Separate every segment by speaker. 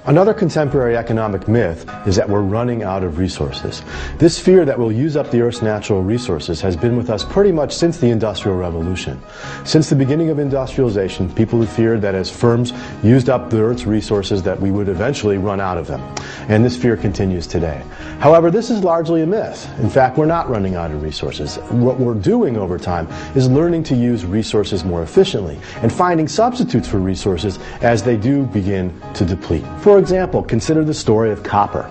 Speaker 1: Another contemporary economic myth is that we're running out of resources. This fear that we'll use up the Earth's natural resources has been with us pretty much since the Industrial Revolution. Since the beginning of industrialization, people have feared that as firms used up the Earth's resources that we would eventually run out of them. And this fear continues today. However, this is largely a myth. In fact, we're not running out of resources. What we're doing over time is learning to use resources more efficiently and finding substitutes for resources as they do begin to deplete. For example, consider the story of copper.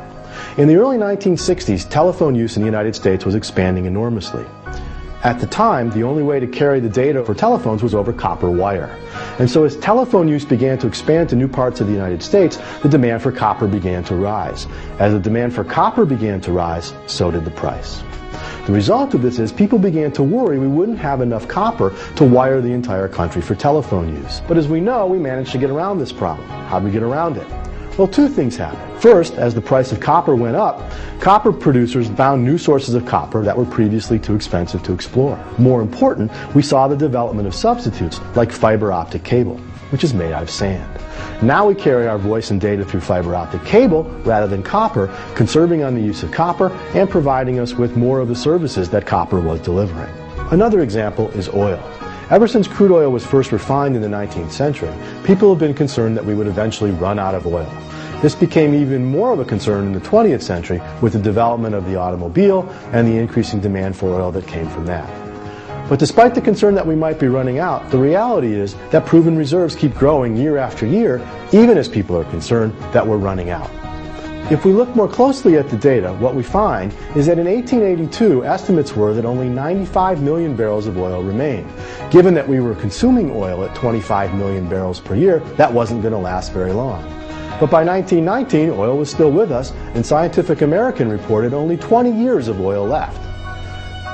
Speaker 1: In the early 1960s, telephone use in the United States was expanding enormously. At the time, the only way to carry the data for telephones was over copper wire. And so as telephone use began to expand to new parts of the United States, the demand for copper began to rise. As the demand for copper began to rise, so did the price. The result of this is people began to worry we wouldn't have enough copper to wire the entire country for telephone use. But as we know, we managed to get around this problem. How did we get around it? Well, two things happened. First, as the price of copper went up, copper producers found new sources of copper that were previously too expensive to explore. More important, we saw the development of substitutes like fiber optic cable, which is made out of sand. Now we carry our voice and data through fiber optic cable rather than copper, conserving on the use of copper and providing us with more of the services that copper was delivering. Another example is oil. Ever since crude oil was first refined in the 19th century, people have been concerned that we would eventually run out of oil. This became even more of a concern in the 20th century with the development of the automobile and the increasing demand for oil that came from that. But despite the concern that we might be running out, the reality is that proven reserves keep growing year after year, even as people are concerned that we're running out. If we look more closely at the data, what we find is that in 1882, estimates were that only 95 million barrels of oil remained. Given that we were consuming oil at 25 million barrels per year, that wasn't going to last very long. But by 1919, oil was still with us, and Scientific American reported only 20 years of oil left.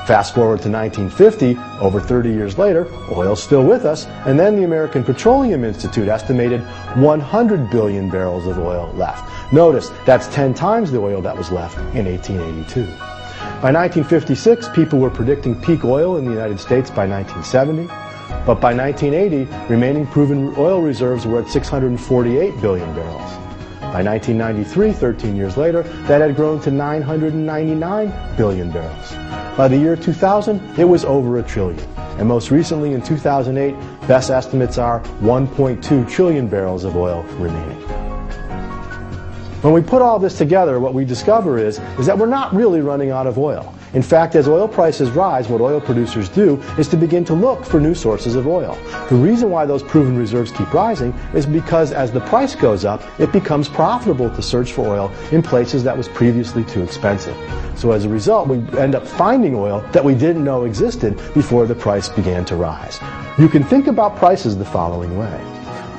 Speaker 1: Fast forward to 1950, over 30 years later, oil's still with us, and then the American Petroleum Institute estimated 100 billion barrels of oil left. Notice, that's 10 times the oil that was left in 1882. By 1956, people were predicting peak oil in the United States by 1970, but by 1980, remaining proven oil reserves were at 648 billion barrels. By 1993, 13 years later, that had grown to 999 billion barrels. By the year 2000, it was over $1 trillion. And most recently, in 2008, best estimates are 1.2 trillion barrels of oil remaining. When we put all this together, what we discover is that we're not really running out of oil. In fact, as oil prices rise, what oil producers do is to begin to look for new sources of oil. The reason why those proven reserves keep rising is because as the price goes up, it becomes profitable to search for oil in places that was previously too expensive. So as a result, we end up finding oil that we didn't know existed before the price began to rise. You can think about prices the following way.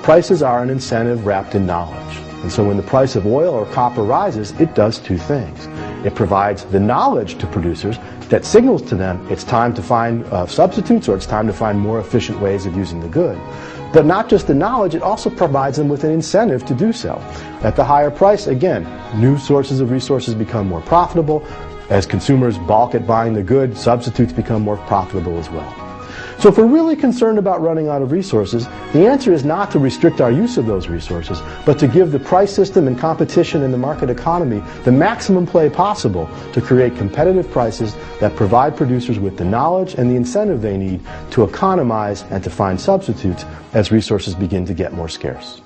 Speaker 1: Prices are an incentive wrapped in knowledge. And so when the price of oil or copper rises, it does two things. It provides the knowledge to producers that signals to them it's time to find substitutes or it's time to find more efficient ways of using the good. But not just the knowledge, it also provides them with an incentive to do so. At the higher price, again, new sources of resources become more profitable. As consumers balk at buying the good, substitutes become more profitable as well. So if we're really concerned about running out of resources, the answer is not to restrict our use of those resources, but to give the price system and competition in the market economy the maximum play possible to create competitive prices that provide producers with the knowledge and the incentive they need to economize and to find substitutes as resources begin to get more scarce.